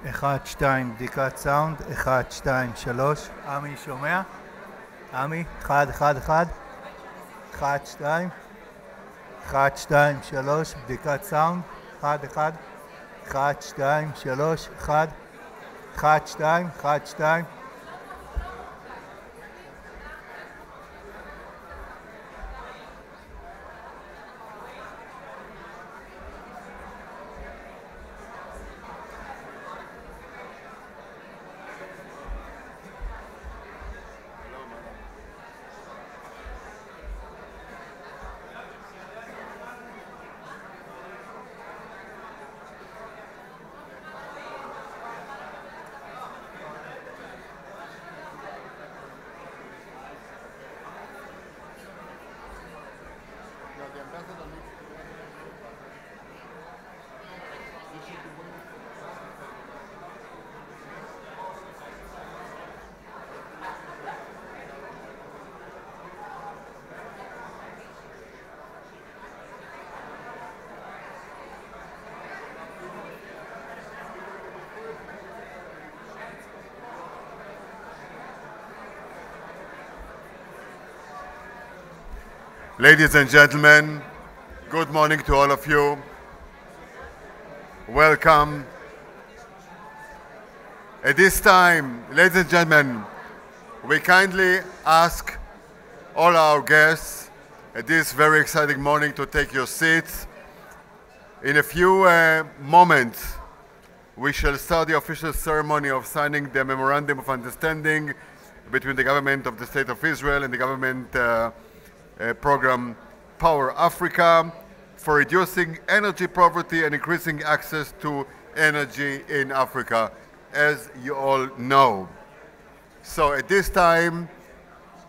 1, 2, בדיקת סאונד, 1, 2, 3, עמי שומע? עמי, 1, 1, 1, 1, 2, 1, 2, 3, בדיקת סאונד, 1, 1, 1, 2, 3, 1, 1, 2, 1, 2. Ladies and gentlemen, good morning to all of you. Welcome. At this time, ladies and gentlemen, we kindly ask all our guests at this very exciting morning to take your seats. In a few moments, we shall start the official ceremony of signing the Memorandum of Understanding between the government of the State of Israel and the government program Paawer Africa for reducing energy poverty and increasing access to energy in Africa, as you all know. So at this time,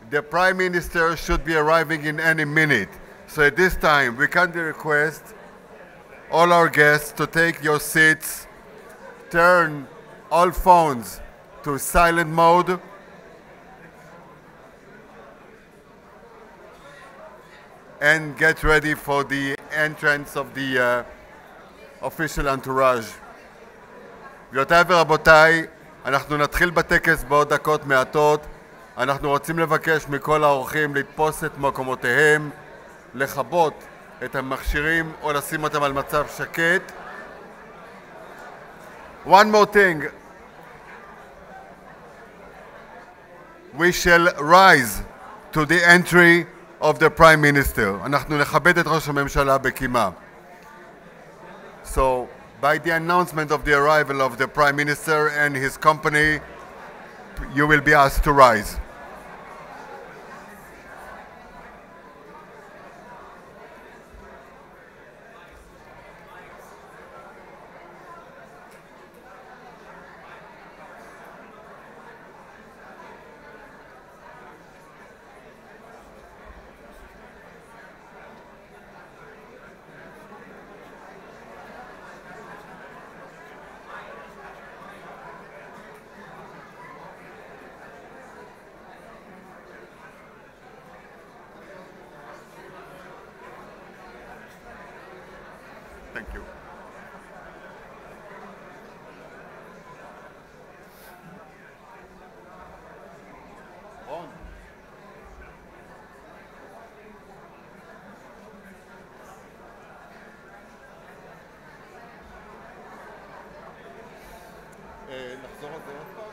the Prime Minister should be arriving in any minute. So at this time, we kindly request all our guests to take your seats, turn all phones to silent mode, and get ready for the entrance of the official entourage. גבירותיי ורבותיי, אנחנו נתחיל בטקס בעוד דקות מעטות. אנחנו רוצים לבקש מכל האורחים לתפוס את מקומותיהם, לכבות את המכשירים או לשים אותם על מצב שקט. One more thing. We shall rise to the entry of the Prime Minister. אנחנו נכבד את ראש הממשלה בקימה. So, by the announcement of the arrival of the Prime Minister and his company, you will be asked to rise. Thank you. On. נחזור על זה עוד פעם?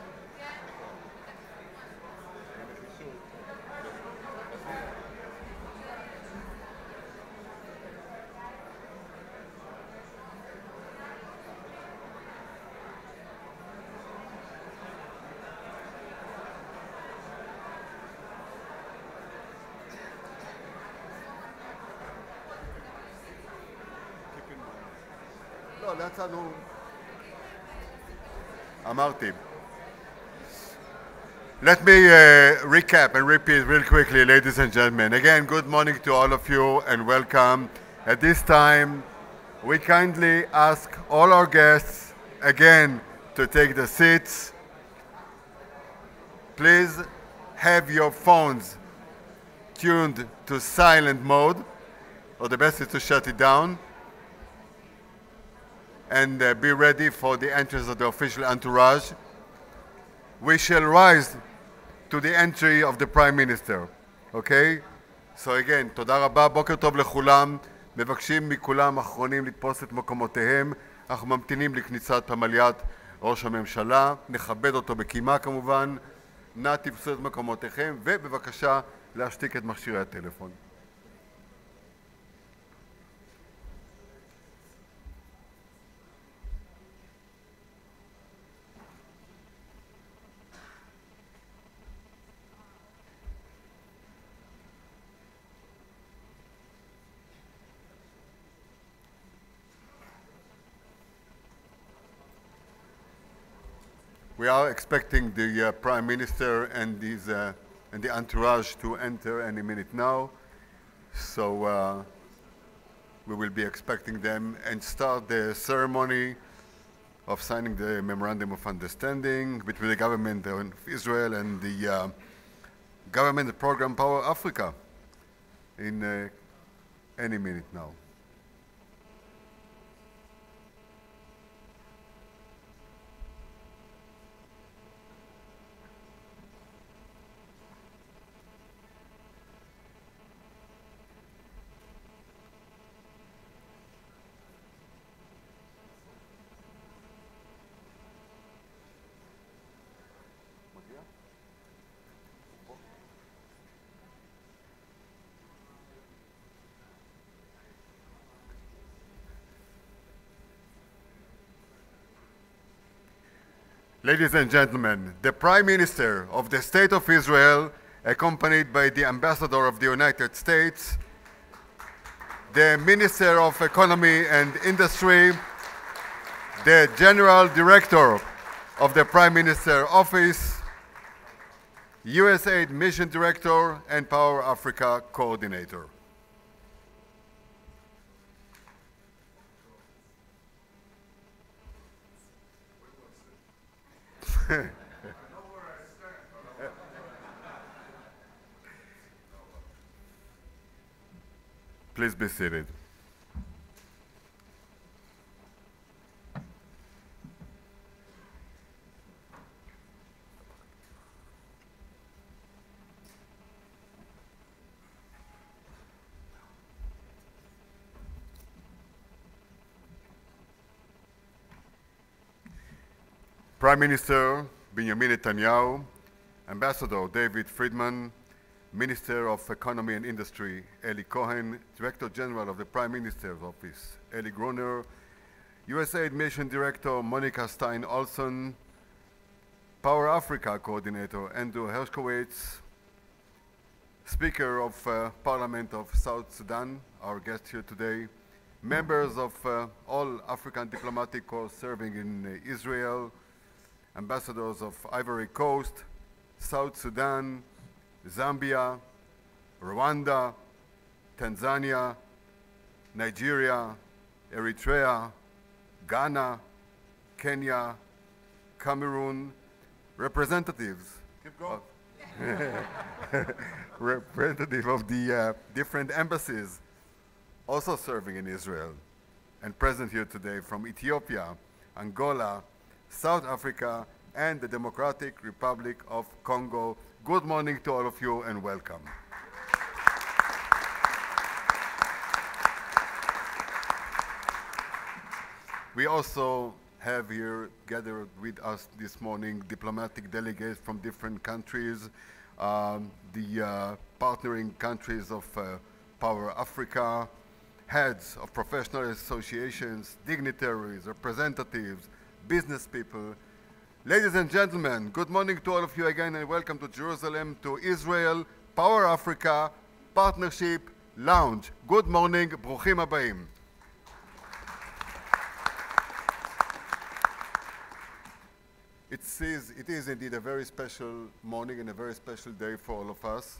לא, לא יצאנו... אמרתי. Let me recap and repeat real quickly, ladies and gentlemen. Again, good morning to all of you and welcome. At this time, we kindly ask all our guests again to take the seats. Please have your phones tuned to silent mode, or the best is to shut it down. and be ready for the entrance of the official entourage. We shall rise to the entry of the Prime Minister, okay? So again, תודה רבה, בוקר טוב לכולם. מבקשים מכולם אחרונים לתפוס את מקומותיהם. אנחנו ממתינים לכניסת פמליית ראש הממשלה. נכבד אותו בקימה כמובן. נא תפסו את מקומותיכם, ובבקשה להשתיק את מכשירי הטלפון. We are expecting the Prime Minister and the entourage to enter any minute now. So we will be expecting them and start the ceremony of signing the Memorandum of Understanding between the government of Israel and the government program Power Africa in any minute now. Ladies and gentlemen, the Prime Minister of the State of Israel, accompanied by the Ambassador of the United States, the Minister of Economy and Industry, the General Director of the Prime Minister's Office, USAID Mission Director, and Paawer Africa Coordinator. Please be seated. Prime Minister Benjamin Netanyahu, Ambassador David Friedman, Minister of Economy and Industry Eli Cohen, Director General of the Prime Minister's Office Eli Gruner, USAID Mission Director Monica Stein-Olson, Paawer Africa Coordinator Andrew Herscowitz, Speaker of Parliament of South Sudan, our guest here today, members of all African diplomatic corps serving in Israel, ambassadors of Ivory Coast, South Sudan, Zambia, Rwanda, Tanzania, Nigeria, Eritrea, Ghana, Kenya, Cameroon, representatives representative of the different embassies also serving in Israel and present here today from Ethiopia, Angola, South Africa, and the Democratic Republic of Congo. Good morning to all of you and welcome. We also have here gathered with us this morning diplomatic delegates from different countries, the partnering countries of Paawer Africa, heads of professional associations, dignitaries, representatives, business people. Ladies and gentlemen, good morning to all of you again and welcome to Jerusalem, to Israel, Paawer Africa Partnership Lounge. Good morning, ברוכים הבאים. It is indeed a very special morning and a very special day for all of us,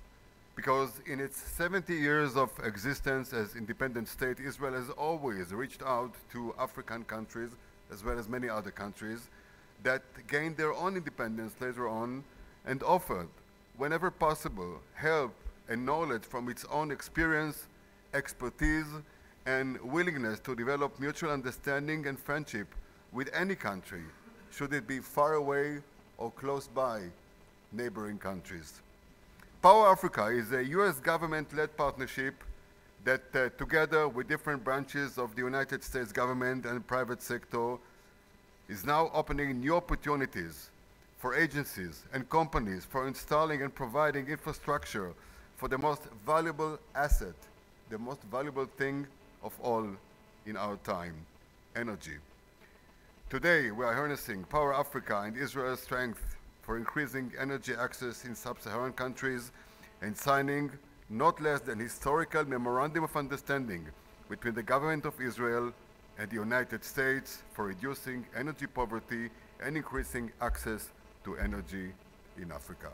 because in its 70 years of existence as independent state, Israel has always reached out to African countries, as well as many other countries, that gained their own independence later on and offered, whenever possible, help and knowledge from its own experience, expertise, and willingness to develop mutual understanding and friendship with any country, should it be far away or close by neighboring countries. Power Africa is a US government-led partnership that together with different branches of the United States government and private sector is now opening new opportunities for agencies and companies for installing and providing infrastructure for the most valuable asset, the most valuable thing of all in our time, energy. Today we are harnessing Power Africa and Israel's strength for increasing energy access in sub-Saharan countries and signing not less than historical Memorandum of Understanding between the government of Israel and the United States for reducing energy poverty and increasing access to energy in Africa.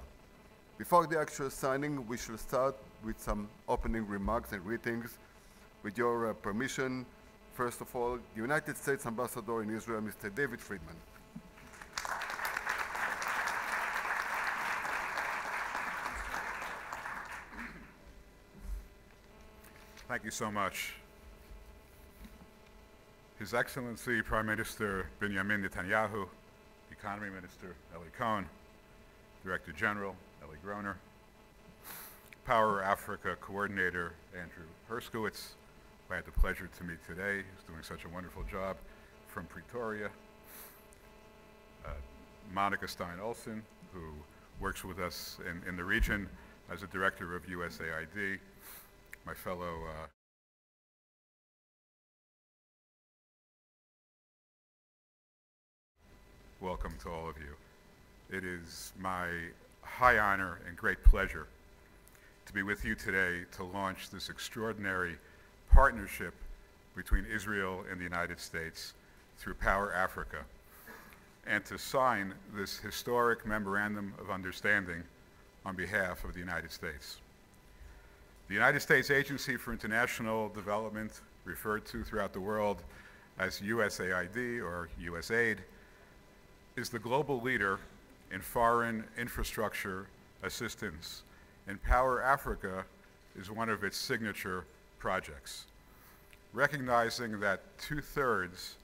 Before the actual signing, we shall start with some opening remarks and greetings. With your permission, first of all, the United States Ambassador in Israel, Mr. David Friedman. Thank you so much. His Excellency Prime Minister Benjamin Netanyahu, Economy Minister Eli Cohen, Director General Eli Groner, Power Africa Coordinator Andrew Herscowitz, who I had the pleasure to meet today. He's doing such a wonderful job, from Pretoria. Monica Stein-Olsen, who works with us in the region as a Director of USAID. My fellow welcome to all of you. It is my high honor and great pleasure to be with you today to launch this extraordinary partnership between Israel and the United States through Power Africa, and to sign this historic Memorandum of Understanding on behalf of the United States. The United States Agency for International Development, referred to throughout the world as USAID or USAID, is the global leader in foreign infrastructure assistance, and Power Africa is one of its signature projects. Recognizing that 2/3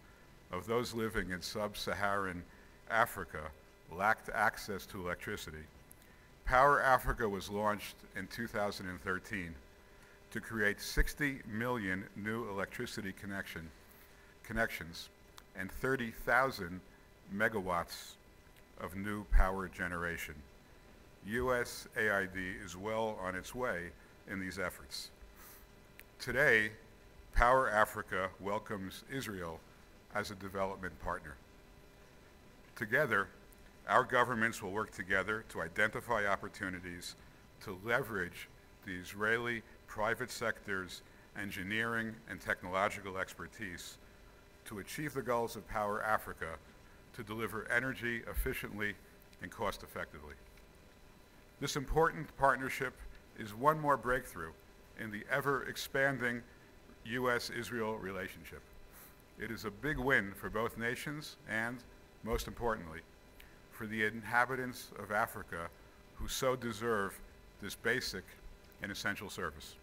of those living in sub-Saharan Africa lacked access to electricity, Power Africa was launched in 2013 to create 60 million new electricity connections and 30,000 megawatts of new power generation. USAID is well on its way in these efforts. Today, Power Africa welcomes Israel as a development partner. Together, our governments will work together to identify opportunities to leverage the Israeli private sector's engineering and technological expertise to achieve the goals of Power Africa to deliver energy efficiently and cost-effectively. This important partnership is one more breakthrough in the ever-expanding U.S.-Israel relationship. It is a big win for both nations and, most importantly, for the inhabitants of Africa who so deserve this basic and essential service.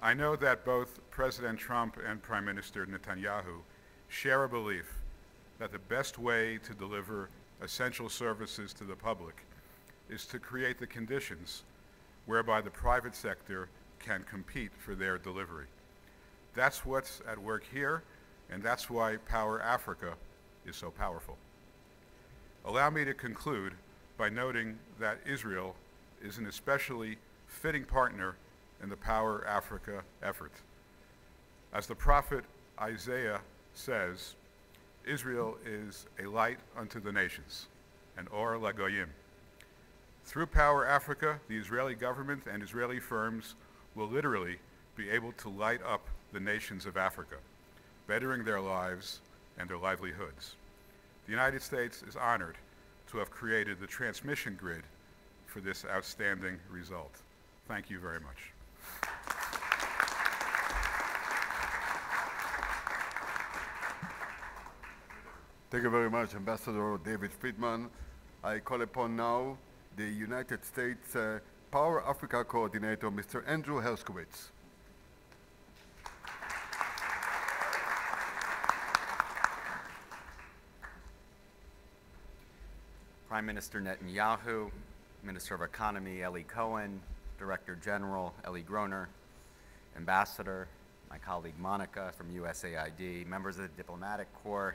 I know that both President Trump and Prime Minister Netanyahu share a belief that the best way to deliver essential services to the public is to create the conditions whereby the private sector can compete for their delivery. That's what's at work here, and that's why Power Africa is so powerful. Allow me to conclude by noting that Israel is an especially fitting partner in the Power Africa effort. As the prophet Isaiah says, Israel is a light unto the nations, an or lagoyim. Through Power Africa, the Israeli government and Israeli firms will literally be able to light up the nations of Africa, bettering their lives and their livelihoods. The United States is honored to have created the transmission grid for this outstanding result. Thank you very much. Thank you very much, Ambassador David Friedman. I call upon now the United States Power Africa Coordinator, Mr. Andrew Herscowitz. Prime Minister Netanyahu, Minister of Economy Eli Cohen, Director General Eli Groner, Ambassador, my colleague Monica from USAID, members of the diplomatic corps,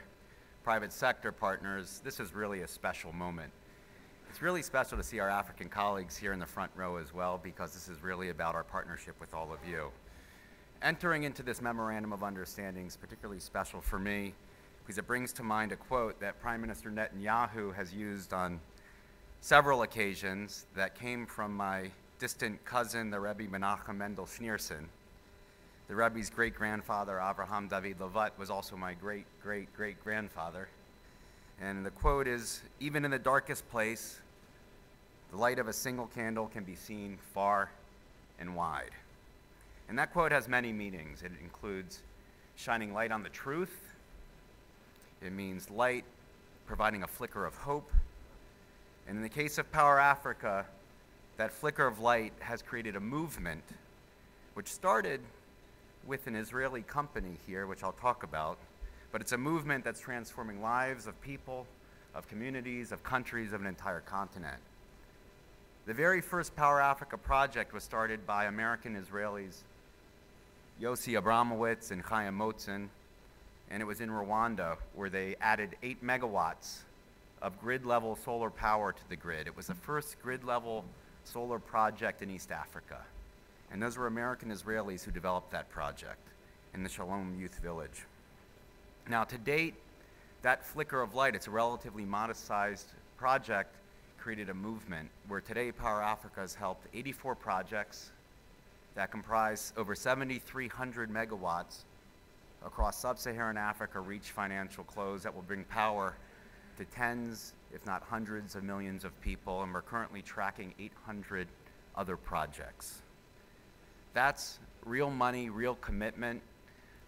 private sector partners, this is really a special moment. It's really special to see our African colleagues here in the front row as well, because this is really about our partnership with all of you. Entering into this Memorandum of Understanding is particularly special for me because it brings to mind a quote that Prime Minister Netanyahu has used on several occasions that came from my distant cousin, the Rebbe Menachem Mendel Schneerson. The Rebbe's great-grandfather, Avraham David Levat, was also my great-great-great-grandfather. And the quote is, "Even in the darkest place, the light of a single candle can be seen far and wide." And that quote has many meanings. It includes shining light on the truth. It means light providing a flicker of hope. And in the case of Power Africa, that flicker of light has created a movement which started with an Israeli company here, which I'll talk about, but it's a movement that's transforming lives of people, of communities, of countries, of an entire continent. The very first Power Africa project was started by American Israelis Yossi Abramowitz and Chaim Motzen, and it was in Rwanda, where they added 8 megawatts of grid-level solar power to the grid. It was the first grid-level solar project in East Africa. And those were American Israelis who developed that project in the Shalom Youth Village. Now, to date, that flicker of light, it's a relatively modest-sized project, created a movement where today Power Africa has helped 84 projects that comprise over 7,300 megawatts across sub-Saharan Africa reach financial close that will bring power to tens, if not hundreds of millions of people, and we're currently tracking 800 other projects. That's real money, real commitment.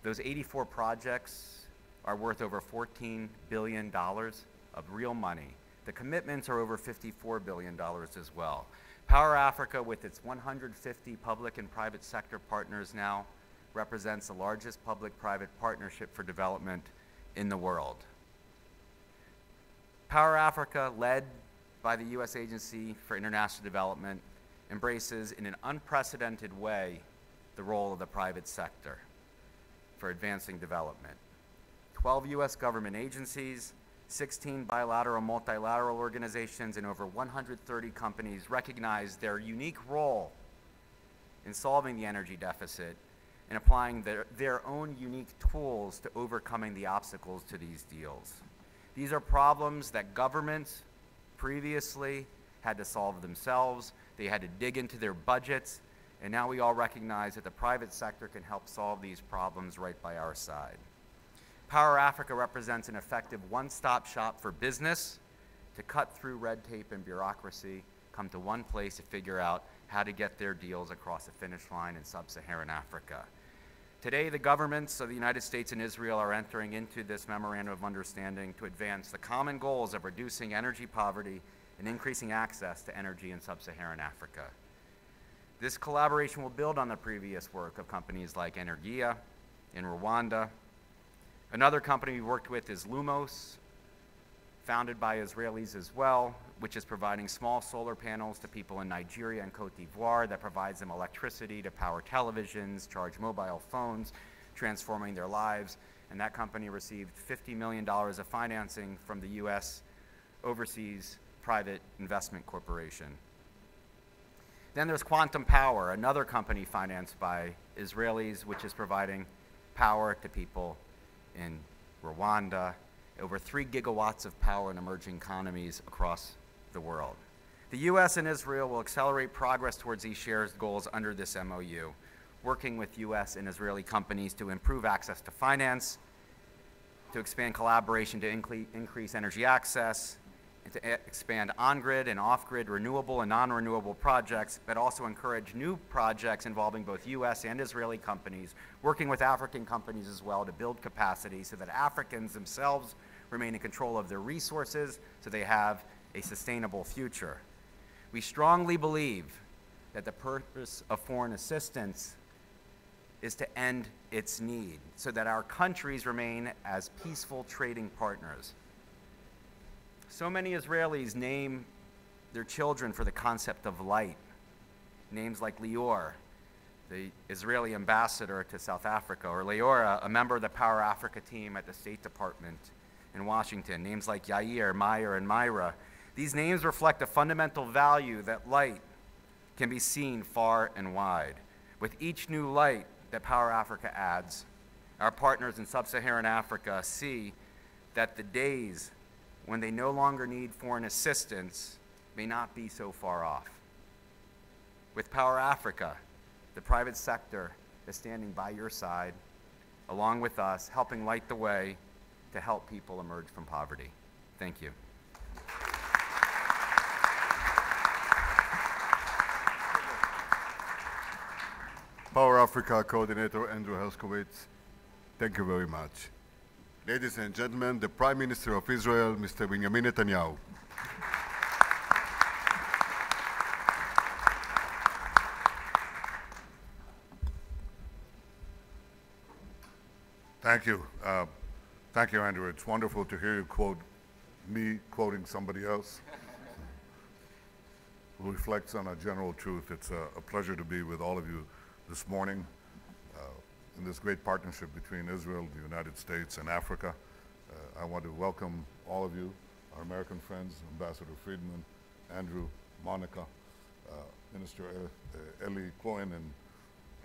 Those 84 projects are worth over $14 billion of real money. The commitments are over $54 billion as well. Power Africa, with its 150 public and private sector partners now, represents the largest public-private partnership for development in the world. Power Africa, led by the U.S. Agency for International Development, embraces in an unprecedented way the role of the private sector for advancing development. 12 U.S. government agencies, 16 bilateral and multilateral organizations, and over 130 companies recognize their unique role in solving the energy deficit and applying their own unique tools to overcoming the obstacles to these deals. These are problems that governments previously had to solve themselves. They had to dig into their budgets, and now we all recognize that the private sector can help solve these problems right by our side. Power Africa represents an effective one-stop shop for business to cut through red tape and bureaucracy, come to one place to figure out how to get their deals across the finish line in sub-Saharan Africa. Today, the governments of the United States and Israel are entering into this Memorandum of Understanding to advance the common goals of reducing energy poverty and increasing access to energy in sub-Saharan Africa. This collaboration will build on the previous work of companies like Energia in Rwanda. Another company we worked with is Lumos, founded by Israelis as well, which is providing small solar panels to people in Nigeria and Cote d'Ivoire that provides them electricity to power televisions, charge mobile phones, transforming their lives. And that company received $50 million of financing from the U.S. Overseas Private Investment Corporation. Then there's Quantum Power, another company financed by Israelis, which is providing power to people in Rwanda, over 3 gigawatts of power in emerging economies across the world. The U.S. and Israel will accelerate progress towards these shared goals under this MOU, working with U.S. and Israeli companies to improve access to finance, to expand collaboration to increase energy access, and to expand on-grid and off-grid renewable and non-renewable projects, but also encourage new projects involving both U.S. and Israeli companies, working with African companies as well to build capacity so that Africans themselves remain in control of their resources so they have a sustainable future. We strongly believe that the purpose of foreign assistance is to end its need so that our countries remain as peaceful trading partners. So many Israelis name their children for the concept of light. Names like Lior, the Israeli ambassador to South Africa, or Leora, a member of the Power Africa team at the State Department in Washington. Names like Yair, Meyer, and Myra. These names reflect a fundamental value that light can be seen far and wide. With each new light that Power Africa adds, our partners in sub-Saharan Africa see that the days when they no longer need foreign assistance may not be so far off. With Power Africa, the private sector is standing by your side, along with us, helping light the way to help people emerge from poverty. Thank you. Power Africa Coordinator Andrew Herscowitz, thank you very much. Ladies and gentlemen, the Prime Minister of Israel, Mr. Benjamin Netanyahu. Thank you. Thank you, Andrew. It's wonderful to hear you quote me quoting somebody else who reflects on a general truth. It's a pleasure to be with all of you this morning in this great partnership between Israel, the United States, and Africa. I want to welcome all of you, our American friends, Ambassador Friedman, Andrew, Monica, Minister Eli Cohen, and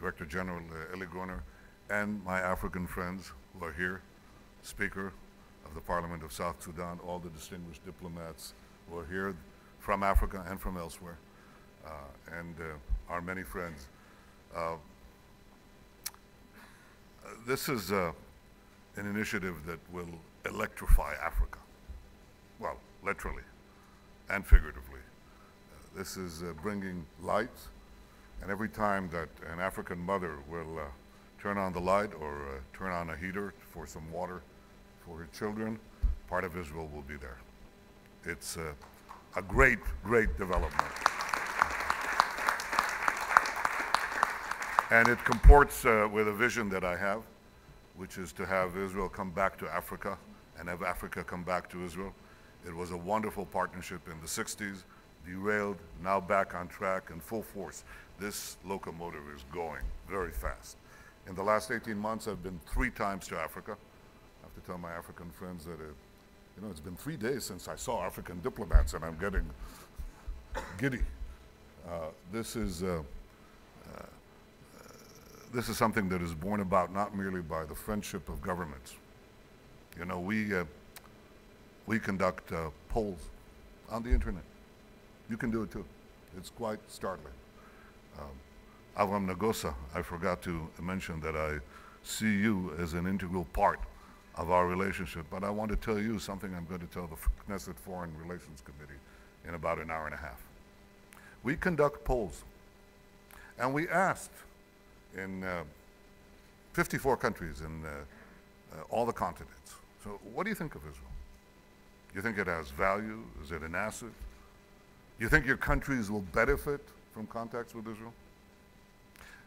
Director General Eli Groner, and my African friends who are here, Speaker of the Parliament of South Sudan, all the distinguished diplomats who are here from Africa and from elsewhere, and our many friends. This is an initiative that will electrify Africa. Well, literally and figuratively. This is bringing light, and every time that an African mother will turn on the light or turn on a heater for some water for her children, part of Israel will be there. It's a great, great development. And it comports with a vision that I have, which is to have Israel come back to Africa and have Africa come back to Israel. It was a wonderful partnership in the 60s, derailed, now back on track and full force. This locomotive is going very fast. In the last 18 months, I've been 3 times to Africa. I have to tell my African friends that it's been 3 days since I saw African diplomats, and I'm getting giddy. This is something that is born about not merely by the friendship of governments. You know, we conduct polls on the internet. You can do it too. It's quite startling. Avram Nagosa, I forgot to mention that I see you as an integral part of our relationship, but I want to tell you something I'm going to tell the Knesset Foreign Relations Committee in about an hour and a half. We conduct polls, and we asked in 54 countries in all the continents. So what do you think of Israel? You think it has value? Is it an asset? You think your countries will benefit from contacts with Israel?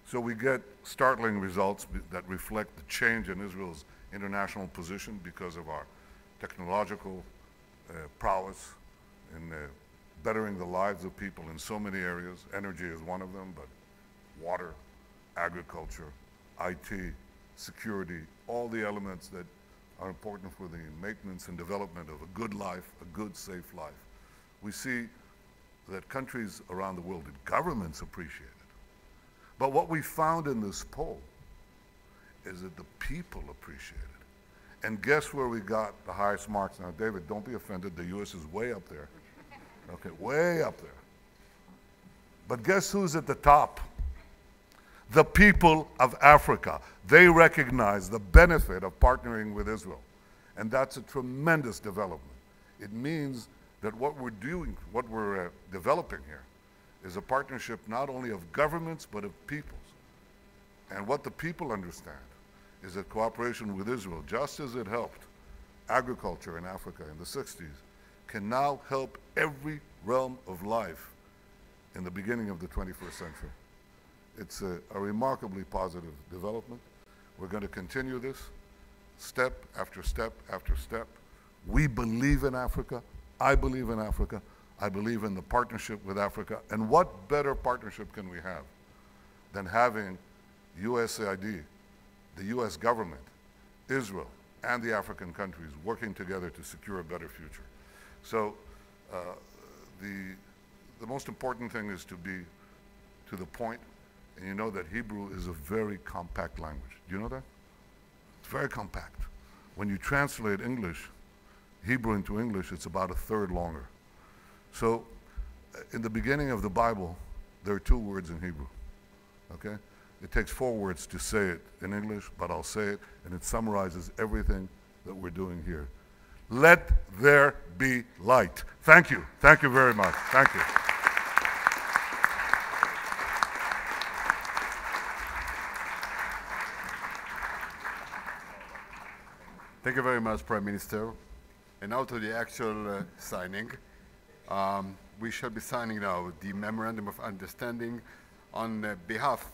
So we get startling results that reflect the change in Israel's international position because of our technological prowess in bettering the lives of people in so many areas. Energy is one of them, but water, agriculture, IT, security, all the elements that are important for the maintenance and development of a good life, a good, safe life. We see that countries around the world and governments appreciate it. But what we found in this poll is that the people appreciate it. And guess where we got the highest marks? Now, David, don't be offended. The U.S. is way up there. Okay, way up there. But guess who's at the top? The people of Africa. They recognize the benefit of partnering with Israel. And that's a tremendous development. It means that what we're doing, what we're developing here, is a partnership not only of governments, but of peoples. And what the people understand is that cooperation with Israel, just as it helped agriculture in Africa in the 60s, can now help every realm of life in the beginning of the 21st century. It's a remarkably positive development. We're going to continue this step after step after step. We believe in Africa. I believe in Africa. I believe in the partnership with Africa. And what better partnership can we have than having USAID, the US government, Israel, and the African countries working together to secure a better future. So the most important thing is to be to the point, and you know that Hebrew is a very compact language. Do you know that? It's very compact. When you translate English, Hebrew into English, it's about a third longer. So in the beginning of the Bible, there are 2 words in Hebrew, okay? It takes 4 words to say it in English, but I'll say it, and it summarizes everything that we're doing here. Let there be light. Thank you. Thank you very much. Thank you. Thank you very much, Prime Minister. And now to the actual signing. We shall be signing now the Memorandum of Understanding on behalf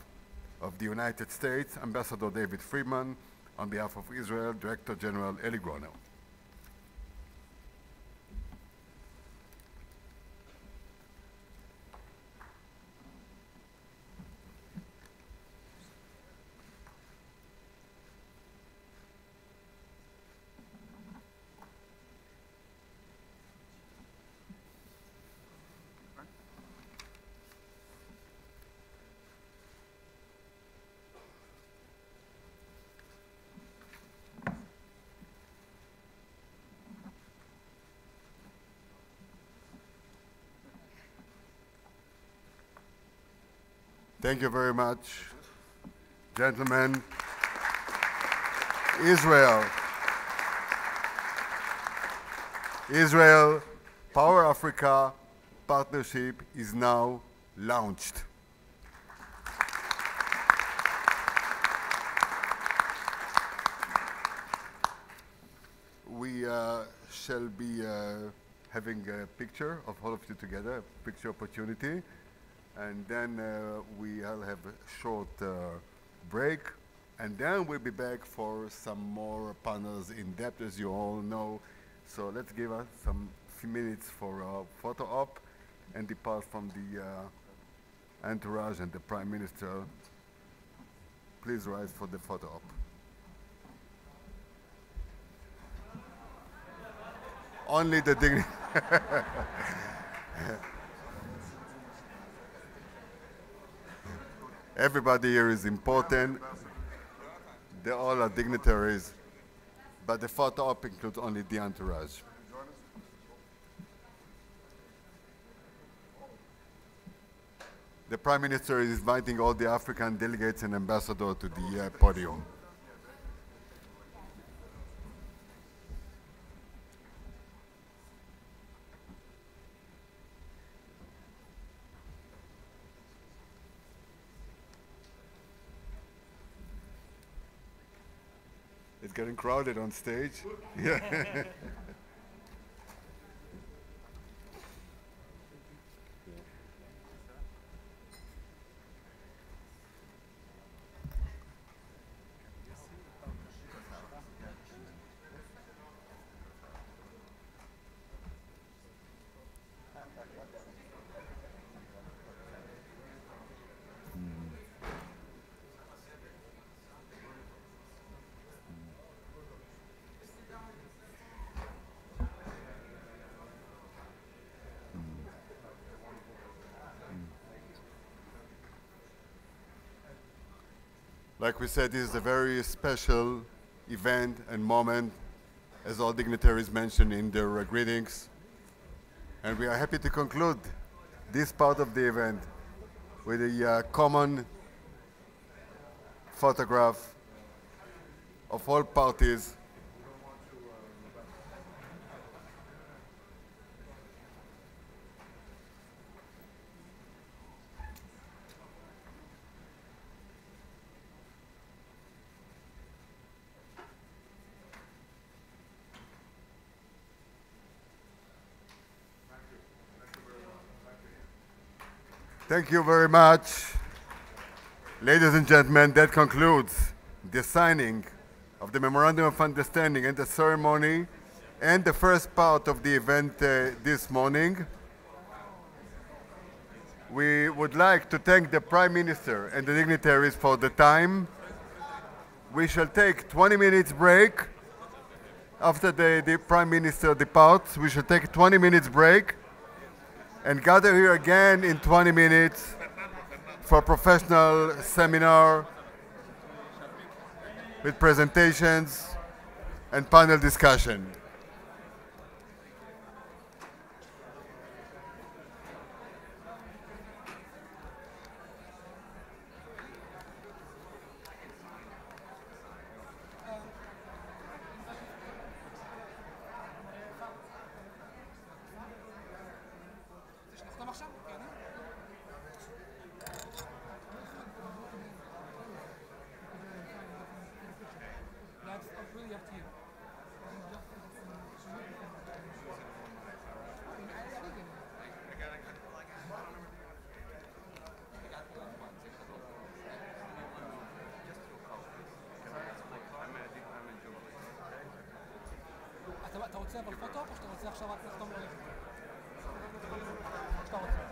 of the United States, Ambassador David Friedman, on behalf of Israel, Director General Eli Groner. Thank you very much, gentlemen. Israel Power Africa partnership is now launched. We shall be having a picture of all of you together, a picture opportunity. And then we'll have a short break, and then we'll be back for some more panels in depth, as you all know. So let's give us some few minutes for a photo op and depart from the entourage and the Prime Minister. Please rise for the photo op. Only the dignity. Everybody here is important. They all are dignitaries, but the photo op includes only the entourage. The Prime Minister is inviting all the African delegates and ambassadors to the podium. It's getting crowded on stage. Yeah. Like we said, this is a very special event and moment, as all dignitaries mentioned in their greetings. And we are happy to conclude this part of the event with a common photograph of all parties. Thank you very much. Ladies and gentlemen, that concludes the signing of the Memorandum of Understanding and the ceremony end the first part of the event this morning. We would like to thank the Prime Minister and the dignitaries for the time. We shall take 20 minutes break. After the Prime Minister departs, we shall take a 20 minutes break and gather here again in 20 minutes for a professional seminar with presentations and panel discussion.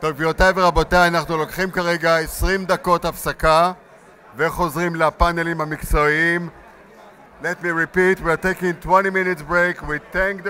טוב, גבירותיי ורבותיי, אנחנו לוקחים כרגע 20 דקות הפסקה וחוזרים לפאנלים המקצועיים. Let me repeat, we are taking 20 minutes break. We thank the